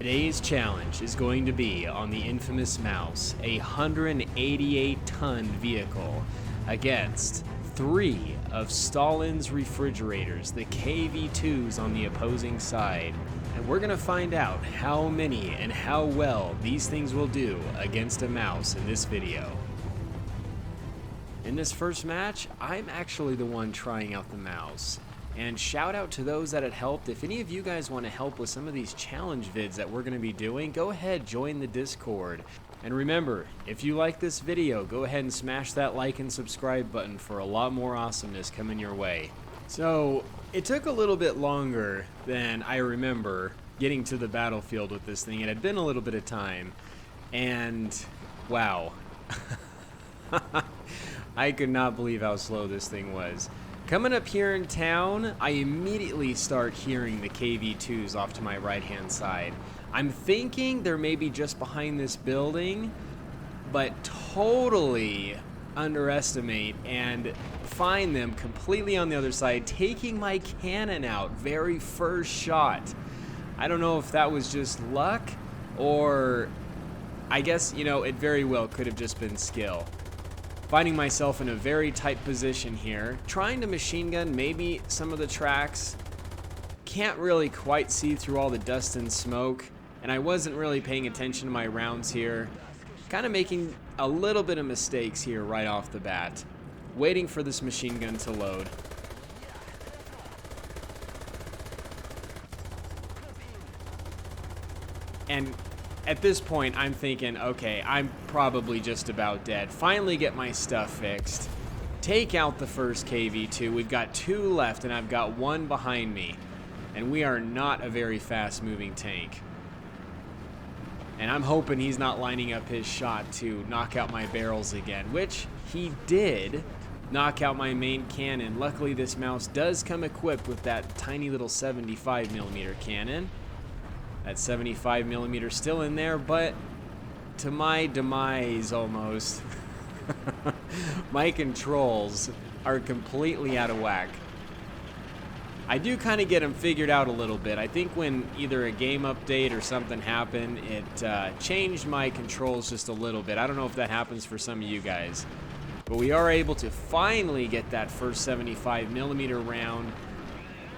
Today's challenge is going to be on the infamous MAUS, a 188-ton vehicle, against 3 of Stalin's refrigerators, the KV-2s on the opposing side. And we're going to find out how many and how well these things will do against a MAUS in this video. In this first match, I'm actually the one trying out the MAUS. And shout out to those that had helped. If any of you guys want to help with some of these challenge vids that we're going to be doing, go ahead, join the Discord. And remember, if you like this video, go ahead and smash that like and subscribe button for a lot more awesomeness coming your way. So, it took a little bit longer than I remember getting to the battlefield with this thing. It had been a little bit of time. And, wow. I could not believe how slow this thing was. Coming up here in town, I immediately start hearing the KV-2s off to my right-hand side. I'm thinking they're maybe just behind this building, but totally underestimate and find them completely on the other side, taking my cannon out very first shot. I don't know if that was just luck, or I guess, you know, it very well could have just been skill. Finding myself in a very tight position here, trying to machine gun maybe some of the tracks. Can't really quite see through all the dust and smoke, and I wasn't really paying attention to my rounds here. Kind of making a little bit of mistakes here right off the bat. Waiting for this machine gun to load. And at this point, I'm thinking, okay, I'm probably just about dead. Finally get my stuff fixed. Take out the first KV-2. We've got 2 left, and I've got 1 behind me. And we are not a very fast-moving tank. And I'm hoping he's not lining up his shot to knock out my barrels again, which he did knock out my main cannon. Luckily, this MAUS does come equipped with that tiny little 75mm cannon. That 75mm still in there, but to my demise almost. My controls are completely out of whack. I do kind of get them figured out a little bit. I think when either a game update or something happened, it changed my controls just a little bit. I don't know if that happens for some of you guys. But we are able to finally get that first 75mm round.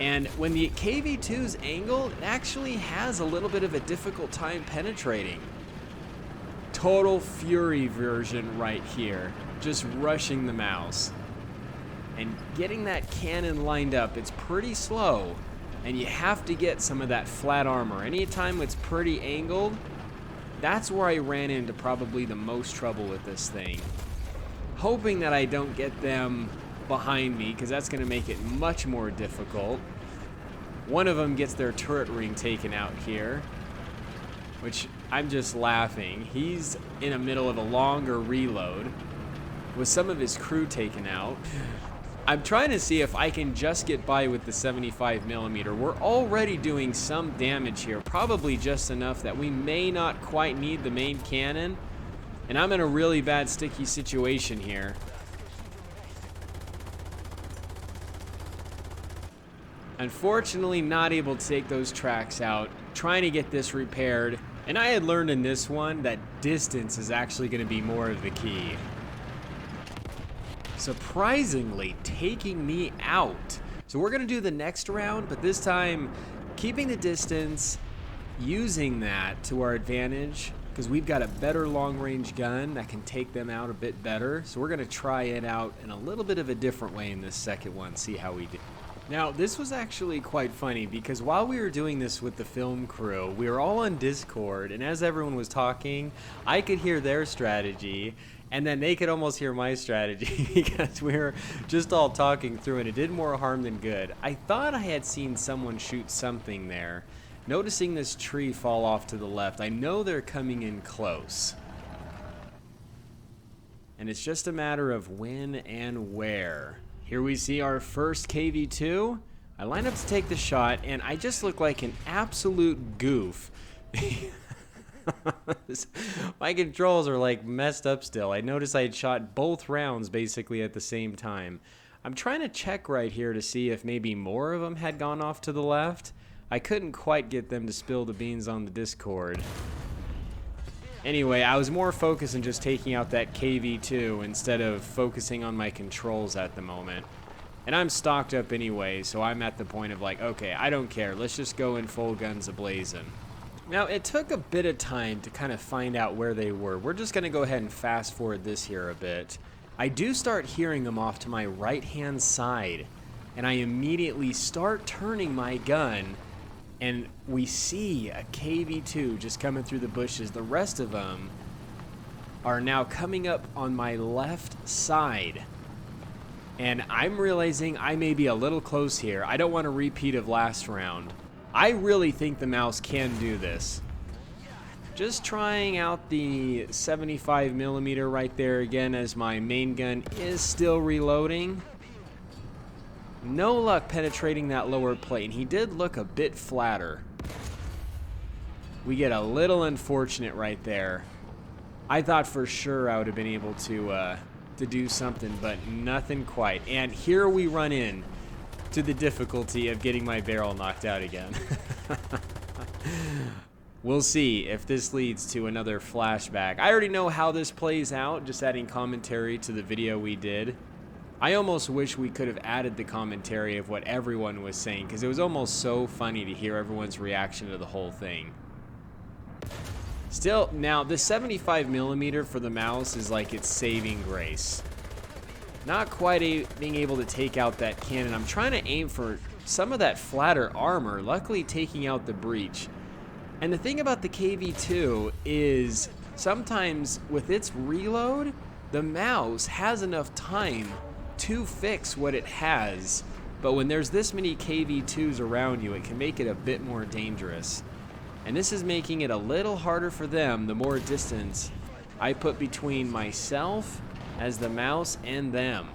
And when the KV-2's angle, it actually has a little bit of a difficult time penetrating. Total Fury version right here. Just rushing the MAUS. And getting that cannon lined up, it's pretty slow. And you have to get some of that flat armor. Anytime it's pretty angled, that's where I ran into probably the most trouble with this thing. Hoping that I don't get them behind me, because that's going to make it much more difficult. One of them gets their turret ring taken out here, which I'm just laughing. He's in the middle of a longer reload with some of his crew taken out. I'm trying to see if I can just get by with the 75mm. We're already doing some damage here, probably just enough that we may not quite need the main cannon, and I'm in a really bad sticky situation here. Unfortunately, not able to take those tracks out, trying to get this repaired. And I had learned in this one that distance is actually going to be more of the key. Surprisingly, taking me out. So we're going to do the next round, but this time keeping the distance, using that to our advantage, because we've got a better long-range gun that can take them out a bit better. So we're going to try it out in a little bit of a different way in this second one, see how we do. Now, this was actually quite funny because while we were doing this with the film crew, we were all on Discord, and as everyone was talking, I could hear their strategy, and then they could almost hear my strategy because we were just all talking through, and it did more harm than good. I thought I had seen someone shoot something there. Noticing this tree fall off to the left, I know they're coming in close. And it's just a matter of when and where. Here we see our first KV-2. I line up to take the shot, and I just look like an absolute goof. My controls are like messed up still. I noticed I had shot both rounds basically at the same time. I'm trying to check right here to see if maybe more of them had gone off to the left. I couldn't quite get them to spill the beans on the Discord. Anyway, I was more focused on just taking out that KV-2 instead of focusing on my controls at the moment. And I'm stocked up anyway, so I'm at the point of like, okay, I don't care. Let's just go in full guns a-blazing. Now, it took a bit of time to kind of find out where they were. We're just going to go ahead and fast forward this here a bit. I do start hearing them off to my right-hand side, and I immediately start turning my gun, and we see a KV-2 just coming through the bushes. The rest of them are now coming up on my left side. And I'm realizing I may be a little close here. I don't want a repeat of last round. I really think the MAUS can do this. Just trying out the 75mm right there again as my main gun is still reloading. No luck penetrating that lower plate. And he did look a bit flatter. We get a little unfortunate right there. I thought for sure I would have been able to do something, but nothing quite. And here we run in to the difficulty of getting my barrel knocked out again. We'll see if this leads to another flashback. I already know how this plays out, just adding commentary to the video we did. I almost wish we could have added the commentary of what everyone was saying, because it was almost so funny to hear everyone's reaction to the whole thing. Still, now the 75mm for the MAUS is like its saving grace. Not quite being able to take out that cannon. I'm trying to aim for some of that flatter armor, luckily taking out the breach. And the thing about the KV-2 is sometimes with its reload, the MAUS has enough time to fix what it has. But when there's this many KV-2s around you, it can make it a bit more dangerous. And this is making it a little harder for them the more distance I put between myself as the MAUS and them.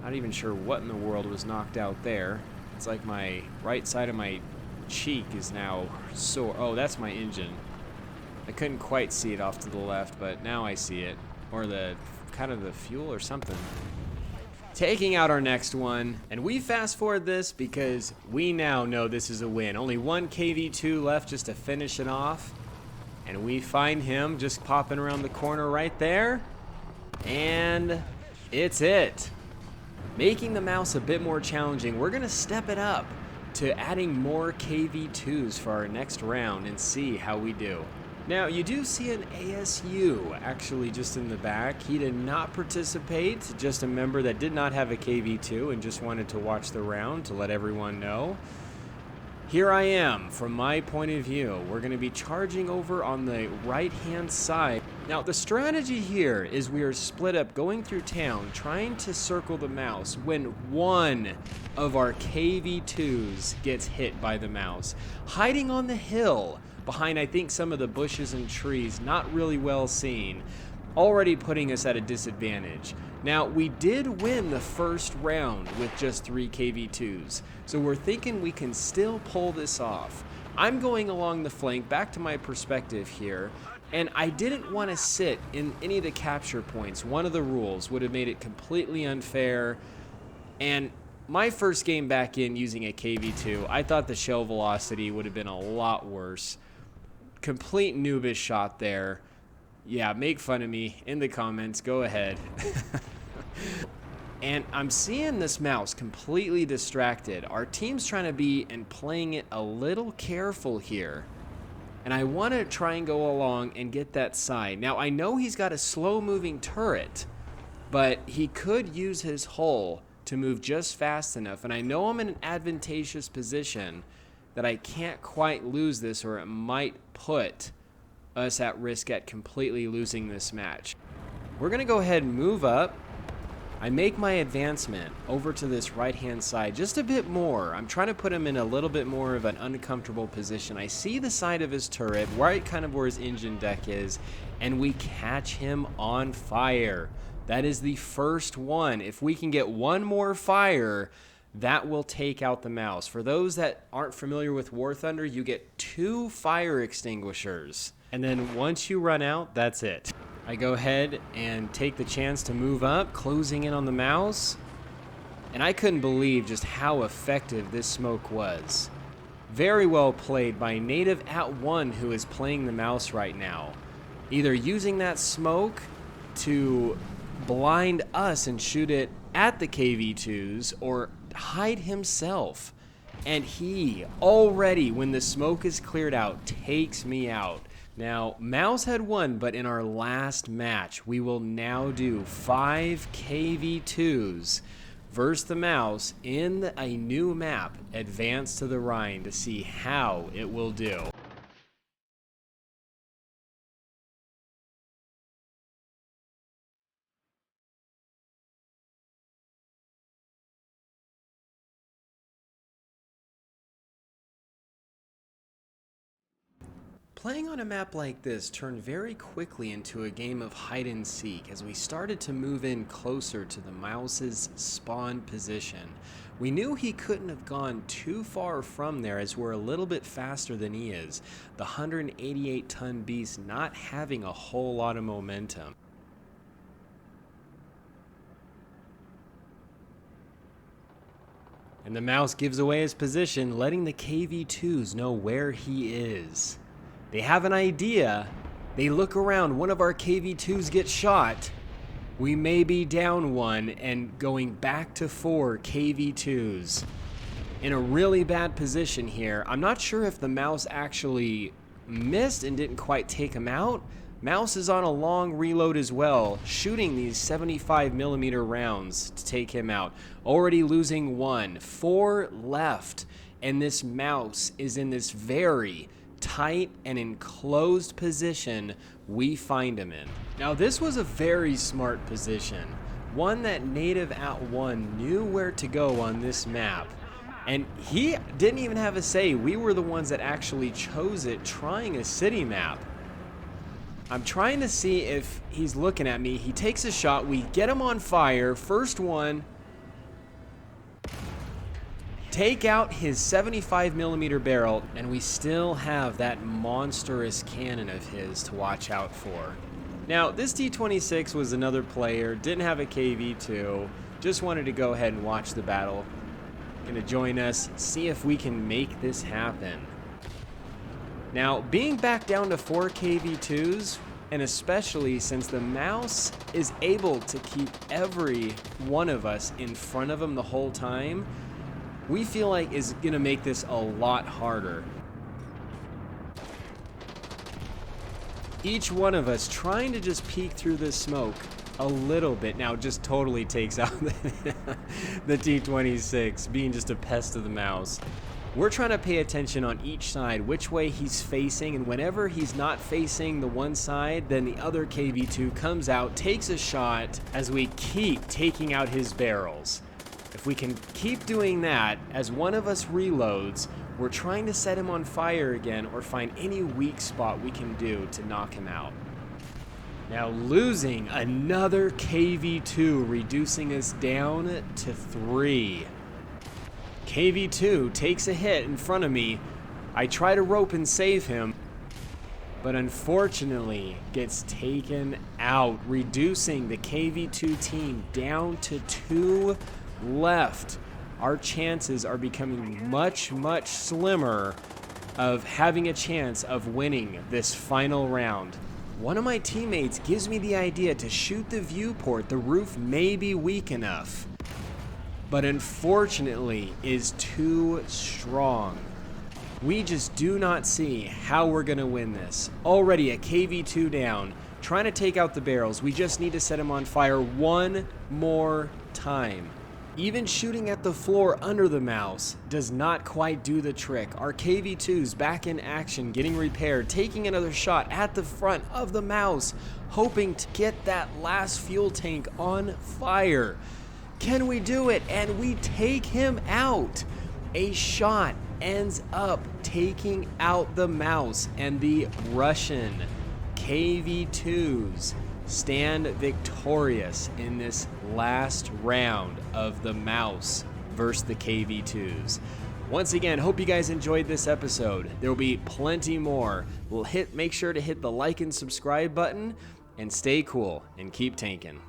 Not even sure what in the world was knocked out there. It's like my right side of my cheek is now sore. Oh, that's my engine. I couldn't quite see it off to the left, but now I see it. Or the kind of the fuel or something. Taking out our next one, and we fast forward this because we now know this is a win. Only one KV-2 left just to finish it off, and we find him just popping around the corner right there, and it's it. Making the MAUS a bit more challenging, we're gonna step it up to adding more KV-2s for our next round and see how we do. Now, you do see an ASU actually just in the back. He did not participate, just a member that did not have a KV-2 and just wanted to watch the round to let everyone know. Here I am, from my point of view. We're going to be charging over on the right-hand side. Now, the strategy here is we are split up going through town, trying to circle the MAUS when one of our KV-2s gets hit by the MAUS. Hiding on the hill behind, I think, some of the bushes and trees, not really well seen, already putting us at a disadvantage. Now, we did win the first round with just 3 KV-2s, so we're thinking we can still pull this off. I'm going along the flank, back to my perspective here, and I didn't want to sit in any of the capture points. One of the rules would have made it completely unfair, and my first game back in using a KV-2, I thought the shell velocity would have been a lot worse. Complete noobish shot there. Yeah, make fun of me in the comments. Go ahead. And I'm seeing this MAUS completely distracted. Our team's trying to be and playing it a little careful here. And I want to try and go along and get that side. Now, I know he's got a slow-moving turret, but he could use his hull to move just fast enough. And I know I'm in an advantageous position that I can't quite lose this, or it might put us at risk at completely losing this match. We're going to go ahead and move up. I make my advancement over to this right-hand side just a bit more. I'm trying to put him in a little bit more of an uncomfortable position. I see the side of his turret, right kind of where his engine deck is, and we catch him on fire. That is the first one. If we can get one more fire, that will take out the MAUS. For those that aren't familiar with War Thunder, you get 2 fire extinguishers. And then once you run out, that's it. I go ahead and take the chance to move up, closing in on the MAUS. And I couldn't believe just how effective this smoke was. Very well played by Native at 1, who is playing the MAUS right now. Either using that smoke to blind us and shoot it at the KV-2s, or hide himself. And he already, when the smoke is cleared out, takes me out. Now, MAUS had won, but in our last match, we will now do 5 KV-2s versus the MAUS in a new map, Advance to the Rhine, to see how it will do. Playing on a map like this turned very quickly into a game of hide and seek as we started to move in closer to the MAUS's spawn position. We knew he couldn't have gone too far from there as we're a little bit faster than he is, the 188-ton beast not having a whole lot of momentum. And the MAUS gives away his position, letting the KV-2s know where he is. They have an idea. They look around. One of our KV-2s gets shot. We may be down 1 and going back to 4 KV-2s. In a really bad position here. I'm not sure if the MAUS actually missed and didn't quite take him out. MAUS is on a long reload as well, shooting these 75mm rounds to take him out. Already losing 1. 4 left. And this MAUS is in this very tight and enclosed position we find him in. Now this was a very smart position, one that Native at 1 knew where to go on this map, and he didn't even have a say. We were the ones that actually chose it, trying a city map. I'm trying to see if he's looking at me. He takes a shot, we get him on fire, first one. Take out his 75mm barrel, and we still have that monstrous cannon of his to watch out for. Now, this T-26 was another player, didn't have a KV-2, just wanted to go ahead and watch the battle. Gonna join us, see if we can make this happen. Now, being back down to 4 KV-2s, and especially since the MAUS is able to keep every one of us in front of him the whole time, we feel like is going to make this a lot harder. Each one of us trying to just peek through this smoke a little bit. Now just totally takes out the T-26, being just a pest of the MAUS. We're trying to pay attention on each side, which way he's facing, and whenever he's not facing the one side, then the other KV-2 comes out, takes a shot as we keep taking out his barrels. If we can keep doing that, as one of us reloads, we're trying to set him on fire again or find any weak spot we can do to knock him out. Now losing another KV-2, reducing us down to 3. KV-2 takes a hit in front of me. I try to rope and save him, but unfortunately gets taken out, reducing the KV-2 team down to 2 left. Our chances are becoming much slimmer of having a chance of winning this final round. One of my teammates gives me the idea to shoot the viewport. The roof may be weak enough, but unfortunately is too strong. We just do not see how we're gonna win this. Already a KV-2 down, trying to take out the barrels. We just need to set him on fire one more time. Even shooting at the floor under the MAUS does not quite do the trick. Our KV-2's back in action, getting repaired, taking another shot at the front of the MAUS, hoping to get that last fuel tank on fire. Can we do it? And we take him out. A shot ends up taking out the MAUS, and the Russian KV-2s stand victorious in this last round of the MAUS versus the KV-2s. Once again, hope you guys enjoyed this episode. There will be plenty more. Make sure to hit the like and subscribe button, and stay cool and keep tanking.